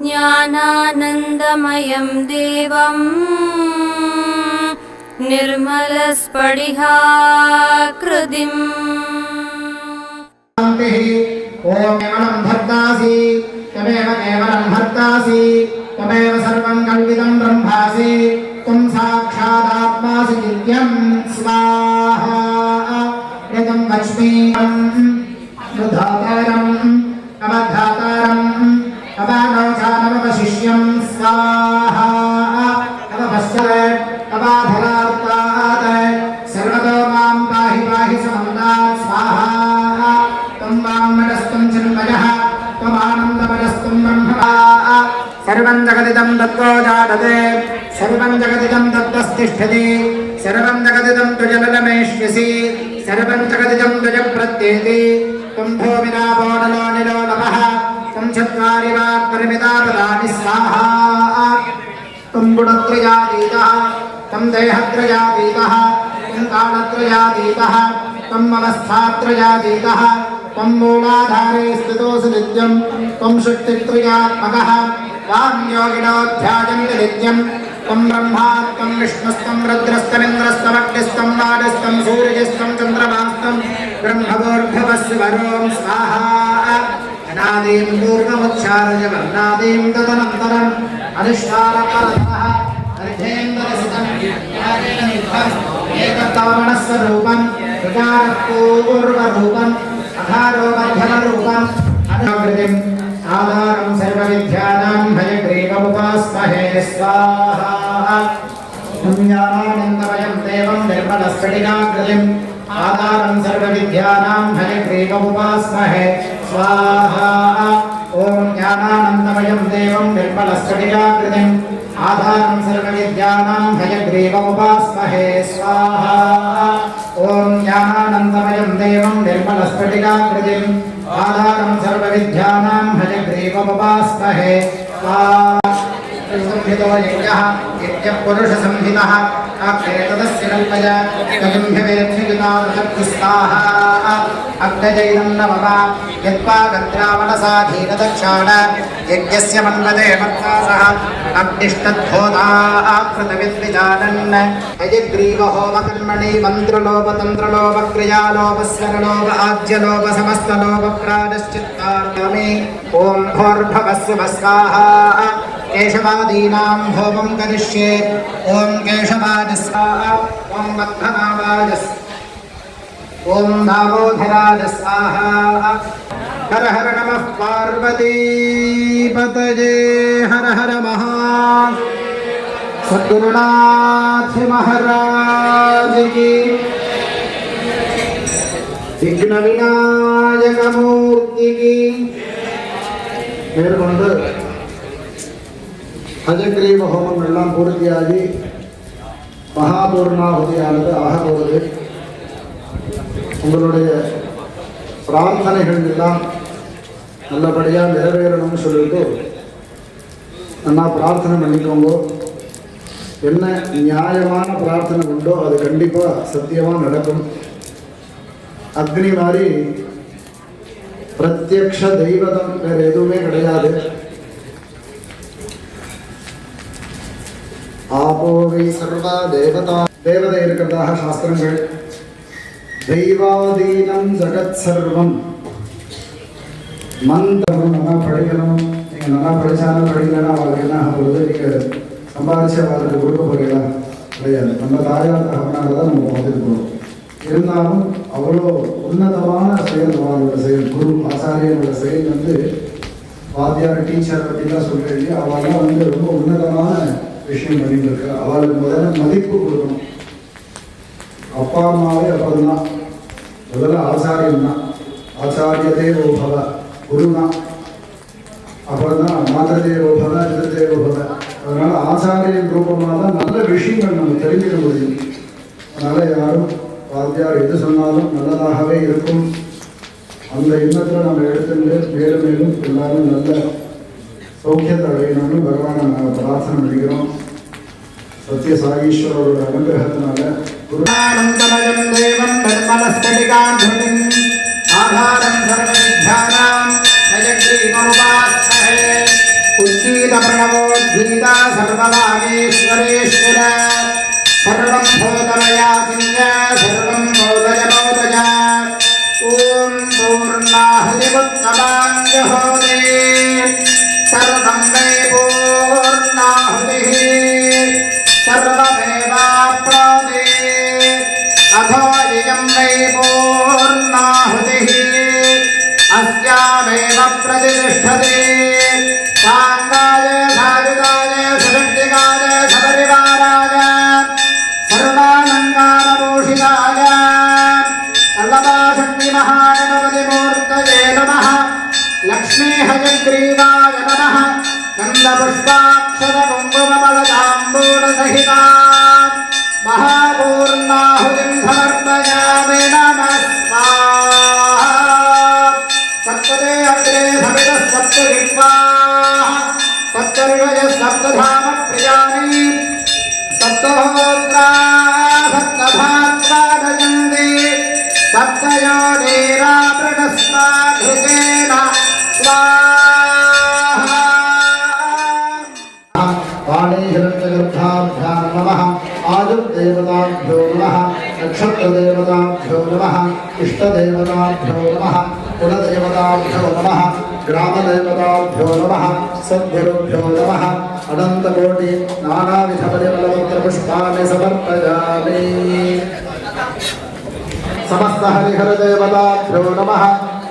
ज्ञानानन्दमयं देवं निर्मलस्फटिकाकृतिम्। ओम केवलं भर्तासि तमेव केवलं भर्तासि तमेव सर्वं कल्पितं ब्रह्मासि त्वं साक्षादात्मासि नित्यं स्वाहा। एतं वच्मीं धातारम् अवधातारम् अवानवचानवशिष्यं स्वाहा। अवपश्चात् अवाधरार्तात् सर्वतो मां पाहि पाहि समन्तात् स्वाहा। त्वं वाङ्मनस्त्वं चिन्मयः त्वमानन्दमनस्त्वं ब्रह्मः। सर्वं जगदिदं तत्त्वो जायते सर्वं जगदिदं तत्त्वस्तिष्ठति सर्वं जगदिदं त्वजलमेष्यसि सर्वं जगदिदं त्वजप्रत्येति। त्वं भूमिरापो नलो निलो नभः त्वं चत्वारि वाक्परिमिता पदानि स्वाहा। त्वं गुणत्रयातीतः त्वं देहत्रयातीतः त्वं कालत्रयातीतः त्वं अवस्थात्रयातीतः त्वं मूलाधारे स्थितोऽसि नित्यं त्वं शक्तित्रयात्मकः त्वां योगिनो ध्यायन्ति नित्यं। त्वं ब्रह्मा त्वं विष्णुस्त्वं रुद्रस्त्वमिन्द्रस्त्वमग्निस्त्वं वायुस्त्वं सूर्यस्त्वं चन्द्रमास्त्वं ब्रह्मभूर्भुवस्सुवरों स्वाहा। अनादिं पूर्वमुच्चार्य वर्णादिं तदनन्तरम् अनुष्ठानपरतः अर्धेन्द्रसितं एकत्वमनस्वरूपम् विकारपूर्वरूपम् अधारो मध्यमरूपम् अनुकृतिम् आधारं सर्वविद्यानां हयग्रीवमुपास्महे स्वाहा। ज्ञानानन्दमयं देवं निर्मलस्फटिकाकृतिम् आधारं सर्वविद्यानां हयग्रीवमुपास्महे स्वाहा। ॐ ज्ञानानन्दमयं देवं निर्मलस्फटिकाकृतिम् आधारं सर्वविद्यानां हयग्रीवमुपास्महे स्वाहा। ॐ ज्ञानानन्दमयं देवं निर्मलस्फटिकाकृतिम् आधारं सर्वविद्यानां हयग्रीवमुपास्महे स्वाहा। संहितो यज्ञः यज्ञपुरुषसंहितः अक्षेतदस्य कल्पय कलिम्भ्यवेक्षयुतादशक्तिस्वाहा। अग्नजैनं नमः यत्पागद्रावणसाधीनदक्षाण यज्ञस्य मन्वदे मत्वासः अग्निष्टद्धोधा कृतविद्विजानन् हयग्रीवहोमकर्मणि मन्त्रलोपतन्त्रलोपक्रियालोपस्वरलोप आज्यलोप समस्तलोपप्राणश्चित्तार्यामि। ॐ भोर्भवस्सुभः स्वाहा। केशवादीनां होमं करिष्ये। ॐ केशवाय स्वाहा ॐ मध्वनावाय ॐ दामोदराय स्वाहा। हर हर नमः पार्वतीपतये हर हर सद्गुरुनाथ महाराज की विघ्न विनायक मूर्ति की। मेरे हयग्रीव होमम एल्लाम पूर्तियागि महापूर्णाहुतियानது ஆக போகுது. உங்களுடைய பிரார்த்தனைகள் எல்லாம் நல்லபடியாக நிறைவேறணும்னு சொல்லிட்டு நல்லா பிரார்த்தனை பண்ணிக்கோங்க. என்ன நியாயமான பிரார்த்தனை உண்டோ அது கண்டிப்பாக சத்தியமாக நடக்கும். அக்னி மாதிரி பிரத்யக்ஷ தெய்வதம் வேறு எதுவுமே கிடையாது. ஆபோவை சர்வா தேவதா தேவதை இருக்கிறதாக சாஸ்திரங்கள். தெய்வாதீனம் ஜகத் சர்வம் மந்திரம் நல்லா படிக்கணும். நீங்கள் நல்லா படித்தாலும் படிக்கலன்னா அவளுக்கு என்ன ஆக போகுது? நீங்கள் சம்பாதிச்சு அவளுக்கு கொடுக்க போகிறீங்களா? கிடையாது. நம்ம தாயார் தகவனாக தான் நம்ம பார்த்துருக்கோம். இருந்தாலும் அவ்வளோ உன்னதமான செயல் அவளோட செயல். குரு ஆச்சாரியனோட செயல் வாத்தியார் டீச்சர் அப்படின்லாம் சொல்கிறீங்க. அவெல்லாம் ரொம்ப உன்னதமான விஷயம் பண்ணிட்டு இருக்கா. அவளுக்கு முதல்ல மதிப்பு கொடுக்கணும். அப்பா அம்மாவே அப்புறம் தான், முதல்ல ஆச்சாரியன் தான். ஆச்சாரிய தேவோபவ குருனா, அப்புறம் தான் மாததேவோபவ பிததேவோபவ. அதனால ஆச்சாரியன் ரூபமாக தான் நல்ல விஷயங்கள் நம்ம தெரிஞ்சுக்க முடியும். அதனால யாரும் வாத்தியார் எது சொன்னாலும் நல்லதாகவே இருக்கும். அந்த எண்ணத்தில் நம்ம எடுத்துட்டு மேலும் மேலும் எல்லாரும் நல்ல சௌக்கியத்தை அடையணும்னு பகவானை நாங்கள் பிரார்த்தனை பண்ணிக்கிறோம். சத்ய சாயீஸ்வரோட அனுகிரகத்தினால குருநானந்தமயம் தேவம் நிர்மலஸ்படிகாகிருதிம் ஆதாரம் சர்வவித்யானாம் ஹயக்ரீவமுபாஸ்மஹே. புத்தி प्रणवोद्गीत सर्ववागीश्वरेश्वर सर्वं भूतमया चिन्य सर्वं मोदय मोदय ॐ पूर्णाहुतिमुत्तमाञ्जहोति सर्वं वै पूर्णाहुतिः सर्वमेवाप्नोति अथो इयं वै पूर्णाहुतिः अस्यामेव प्रतिष्ठते काङ्गाय सायुधाय सुषष्टिकाय सपरिवाराय सर्वालङ्कारभूषिताय कल्लवाशक्तिमहागणपतिमूर्तये नमः लक्ष्मीहयग्रीवाय नमः गन्धपुष्पाक्षरकुङ्कुमफलताम्बूलसहिता महापूर्णाहुतिं समर्पयामि नमः सप्तदे अग्रे समितः सप्तजिह्वाः सप्तऋषयः सप्तधाम प्रियाणि सप्तहोत्राः सप्तभाद्वादयन्ति सप्तयोनिरावृतस्वाघृतेन स्वाहा वाणीहिरण्यगर्भाभ्यां नमः आयुर्देवताभ्यो नमः नक्षत्रदेवताभ्यो नमः इष्टदेवताभ्यो नमः कुलदेवताभ्यो नमः ग्रामदेवताभ्यो नमः सद्गुरुभ्यो नमः अनन्तकोटि नानाविधपरिमलपत्रपुष्पाणि समर्पयामि समस्त हरिहरदेवताभ्यो नमः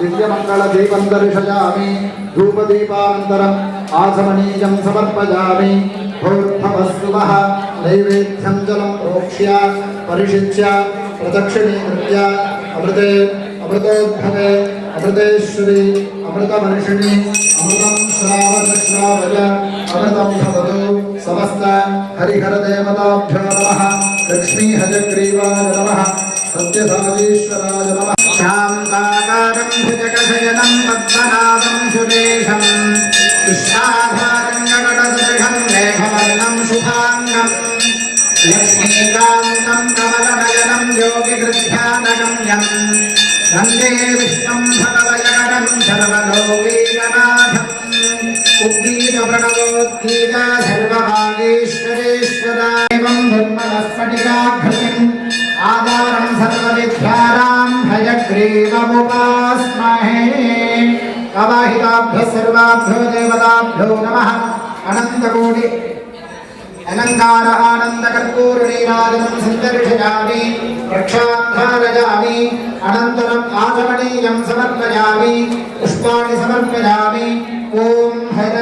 दिव्यमङ्गलदीपं दर्शयामि धूपदीपानन्तरम् आचमनीयं समर्पयामि भूर्भुवस्सुवः नैवेद्यं जलं प्रोक्ष्य परिषिच्य प्रदक्षिणीकृत्य अमृते अमृतोद्भवे अमृतेश्वरी अमृतवर्षिणी अमृतं श्रावय अमृतं भवतु समस्त हरिहरदेवताभ्यो नमः लक्ष्मीहयग्रीवाय नमः सत्यसाधीश्वराय नमः शान्ताकारं भुजगशयनं पद्मनाभं सुरेशं कृष्णाधारं गगनसदृशं मेघवर्णं शुभाङ्गं लक्ष्मीकान्तं कमलनयनं योगिगृध्यानगम्यं वन्दे विष्णुं भगवयकरं सर्वलोकैकनाथम् उद्गीतप्रणवोद्गीत सर्वभागेश्वरेश्वरायं ब्रह्मणस्फटिकाकृतिम् आधारं सर्वविद्यानां हयग्रीवमुपास्महे अवाहिताभ्यः सर्वाभ्यो देवताभ्यो नमः अनन्तकोटि अलङ्कार आनन्दकर्पूरनीराजनं सन्दर्शयामि रक्षाधारयामि अनन्तरम् आचमनीयं समर्पयामि पुष्पाणि समर्पयामि ॐ हर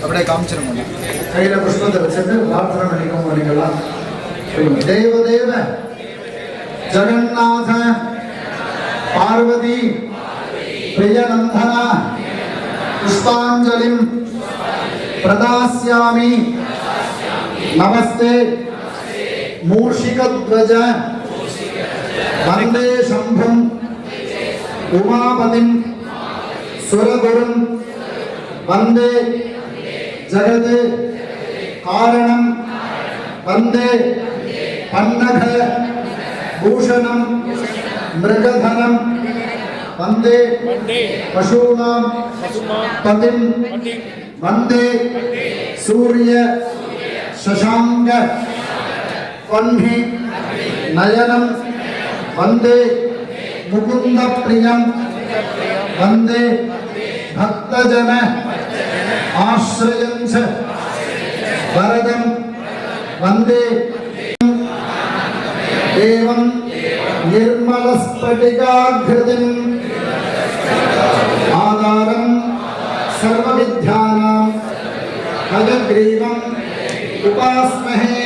अपने काम चलना கையில புஷ்பத்தை வச்சுட்டு பிரார்த்தனை பண்ணிக்கோங்க நீங்களாம் தேவதேவ ஜகநாத பார்வதி பிரியநந்தன पुष्पांजलिं प्रदास्यामि नमस्ते मूषिकध्वज वन्दे शम्भुं उमापतिं सुरगुरुं वन्दे जगत् कारणं वन्दे पन्नघ भूषणं मृगधरं वन्दे पशूनां पतिं वन्दे सूर्य शशांक वह्नि नयनं वन्दे मुकुंद प्रियं वन्दे भक्तजन आश्रयं च वरदं वन्दे एवं निर्मलस्फटिकाकृतिम् आधारं सर्वविद्यानां हयग्रीवम् उपास्महे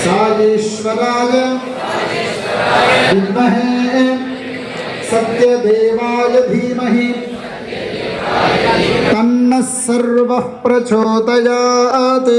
साईश्वराय विद्महे सत्यदेवाय धीमहि तन्नः सर्वः प्रचोदयात्।